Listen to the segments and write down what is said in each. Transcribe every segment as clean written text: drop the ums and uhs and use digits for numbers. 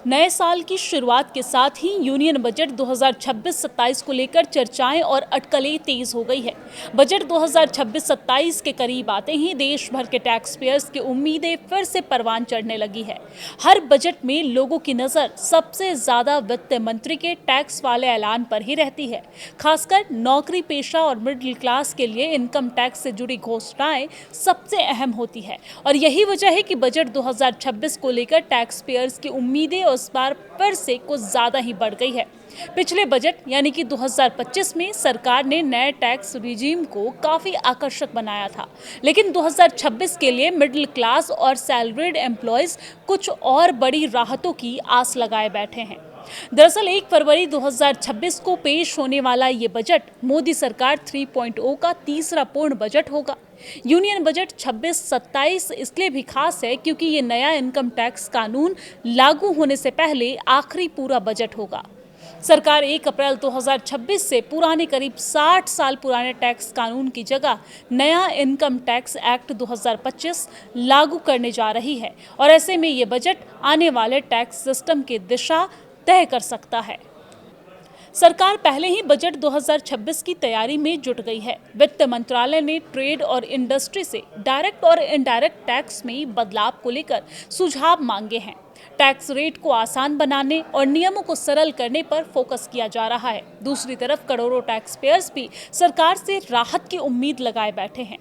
नए साल की शुरुआत के साथ ही यूनियन बजट 2026-27 को लेकर चर्चाएं और अटकलें तेज हो गई है। बजट 2026-27 के करीब आते ही देश भर के टैक्स पेयर्स की उम्मीदें फिर से परवान चढ़ने लगी है। हर बजट में लोगों की नज़र सबसे ज़्यादा वित्त मंत्री के टैक्स वाले ऐलान पर ही रहती है। खासकर नौकरी पेशा और मिडिल क्लास के लिए इनकम टैक्स से जुड़ी घोषणाएं सबसे अहम होती है और यही वजह है कि बजट 2026 को लेकर टैक्स पेयर्स की उम्मीदें इस बार फिर से कुछ ज्यादा ही बढ़ गई है। पिछले बजट यानी कि 2025 में सरकार ने नए टैक्स रिजीम को काफी आकर्षक बनाया था, लेकिन 2026 के लिए मिडिल क्लास और सैलरीड एम्प्लॉयज कुछ और बड़ी राहतों की आस लगाए बैठे हैं। दरअसल 1 फरवरी 2026 को पेश होने वाला ये बजट मोदी सरकार 3.0 का तीसरा पूर्ण बजट होगा। यूनियन बजट 26-27 इसलिए भी खास है क्योंकि ये नया इनकम टैक्स कानून लागू होने से पहले आखिरी पूरा बजट होगा। सरकार 1 अप्रैल 2026 से पुराने करीब 60 साल पुराने टैक्स कानून की जगह नया इनकम टैक्स एक्ट 2025 लागू करने जा रही है और ऐसे में ये बजट आने वाले टैक्स सिस्टम की दिशा तय कर सकता है। सरकार पहले ही बजट 2026 की तैयारी में जुट गई है। वित्त मंत्रालय ने ट्रेड और इंडस्ट्री से डायरेक्ट और इनडायरेक्ट टैक्स में बदलाव को लेकर सुझाव मांगे हैं। टैक्स रेट को आसान बनाने और नियमों को सरल करने पर फोकस किया जा रहा है। दूसरी तरफ करोड़ों टैक्स पेयर्स भी सरकार से राहत की उम्मीद लगाए बैठे हैं।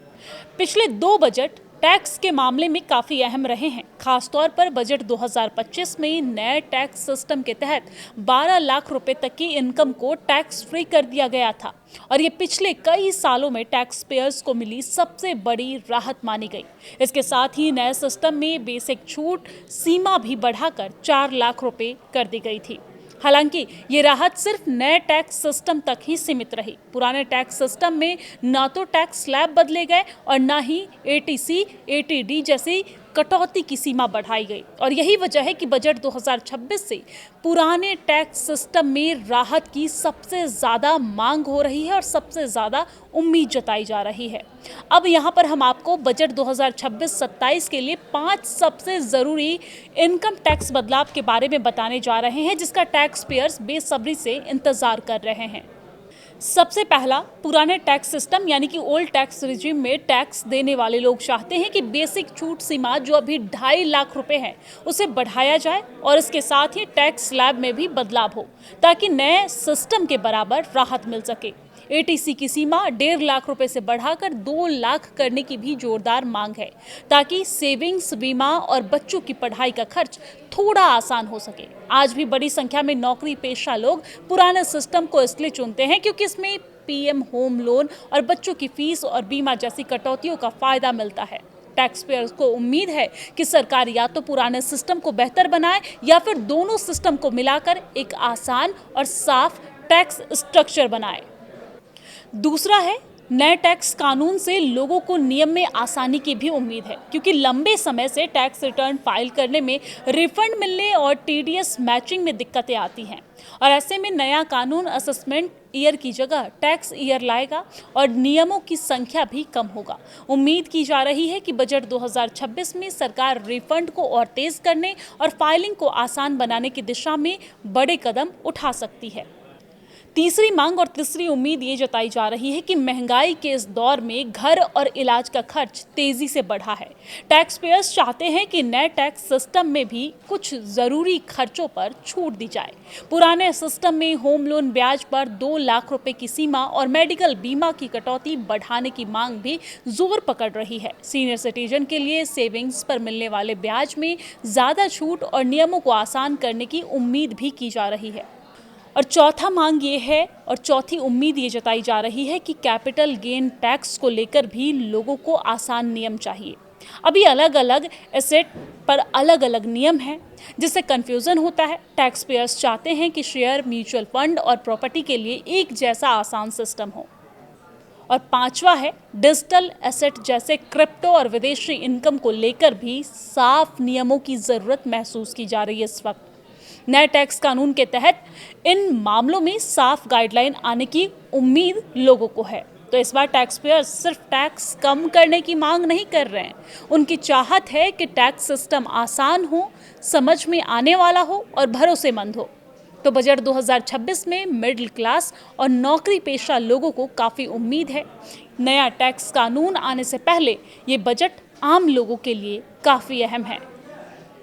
पिछले 2 बजट टैक्स के मामले में काफी अहम रहे हैं। खासतौर पर बजट 2025 में नए टैक्स सिस्टम के तहत 12 लाख रुपए तक की इनकम को टैक्स फ्री कर दिया गया था और ये पिछले कई सालों में टैक्स पेयर्स को मिली सबसे बड़ी राहत मानी गई। इसके साथ ही नए सिस्टम में बेसिक छूट सीमा भी बढ़ाकर 4 लाख रुपए कर दी गई थी। हालांकि ये राहत सिर्फ नए टैक्स सिस्टम तक ही सीमित रही। पुराने टैक्स सिस्टम में ना तो टैक्स स्लैब बदले गए और ना ही एटीसी, एटीडी जैसी कटौती की सीमा बढ़ाई गई और यही वजह है कि बजट 2026 से पुराने टैक्स सिस्टम में राहत की सबसे ज़्यादा मांग हो रही है और सबसे ज़्यादा उम्मीद जताई जा रही है। अब यहाँ पर हम आपको बजट 2026-27 के लिए 5 सबसे ज़रूरी इनकम टैक्स बदलाव के बारे में बताने जा रहे हैं, जिसका टैक्स पेयर्स बेसब्री से इंतज़ार कर रहे हैं। सबसे पहला, पुराने टैक्स सिस्टम यानी कि ओल्ड टैक्स रिजीम में टैक्स देने वाले लोग चाहते हैं कि बेसिक छूट सीमा जो अभी 2.5 लाख रुपए है उसे बढ़ाया जाए और इसके साथ ही टैक्स स्लैब में भी बदलाव हो ताकि नए सिस्टम के बराबर राहत मिल सके। एटीसी की सीमा 1.5 लाख रुपए से बढ़ाकर 2 लाख करने की भी जोरदार मांग है ताकि सेविंग्स, बीमा और बच्चों की पढ़ाई का खर्च थोड़ा आसान हो सके। आज भी बड़ी संख्या में नौकरी पेशा लोग पुराने सिस्टम को इसलिए चुनते हैं क्योंकि इसमें पीएम होम लोन और बच्चों की फीस और बीमा जैसी कटौतियों का फायदा मिलता है। टैक्स पेयर्स को उम्मीद है कि सरकार या तो पुराने सिस्टम को बेहतर बनाए या फिर दोनों सिस्टम को मिलाकर एक आसान और साफ टैक्स स्ट्रक्चर बनाए। दूसरा है, नए टैक्स कानून से लोगों को नियम में आसानी की भी उम्मीद है क्योंकि लंबे समय से टैक्स रिटर्न फाइल करने में रिफंड मिलने और टीडीएस मैचिंग में दिक्कतें आती हैं और ऐसे में नया कानून असेसमेंट ईयर की जगह टैक्स ईयर लाएगा और नियमों की संख्या भी कम होगा। उम्मीद की जा रही है कि बजट 2026 में सरकार रिफंड को और तेज करने और फाइलिंग को आसान बनाने की दिशा में बड़े कदम उठा सकती है। तीसरी मांग और तीसरी उम्मीद ये जताई जा रही है कि महंगाई के इस दौर में घर और इलाज का खर्च तेजी से बढ़ा है। टैक्स पेयर्स चाहते हैं कि नए टैक्स सिस्टम में भी कुछ ज़रूरी खर्चों पर छूट दी जाए। पुराने सिस्टम में होम लोन ब्याज पर 2 लाख रुपए की सीमा और मेडिकल बीमा की कटौती बढ़ाने की मांग भी जोर पकड़ रही है। सीनियर सिटीजन के लिए सेविंग्स पर मिलने वाले ब्याज में ज़्यादा छूट और नियमों को आसान करने की उम्मीद भी की जा रही है। और चौथा मांग ये है और चौथी उम्मीद ये जताई जा रही है कि कैपिटल गेन टैक्स को लेकर भी लोगों को आसान नियम चाहिए। अभी अलग अलग एसेट पर अलग अलग नियम हैं जिससे कन्फ्यूज़न होता है। टैक्स पेयर्स चाहते हैं कि शेयर, म्यूचुअल फंड और प्रॉपर्टी के लिए एक जैसा आसान सिस्टम हो। और पांचवा है, डिजिटल एसेट जैसे क्रिप्टो और विदेशी इनकम को लेकर भी साफ नियमों की ज़रूरत महसूस की जा रही है इस वक्त। नए टैक्स कानून के तहत इन मामलों में साफ गाइडलाइन आने की उम्मीद लोगों को है। तो इस बार टैक्स पेयर्स सिर्फ टैक्स कम करने की मांग नहीं कर रहे हैं, उनकी चाहत है कि टैक्स सिस्टम आसान हो, समझ में आने वाला हो और भरोसेमंद हो। तो बजट 2026 में मिडिल क्लास और नौकरी पेशा लोगों को काफ़ी उम्मीद है। नया टैक्स कानून आने से पहले ये बजट आम लोगों के लिए काफ़ी अहम है।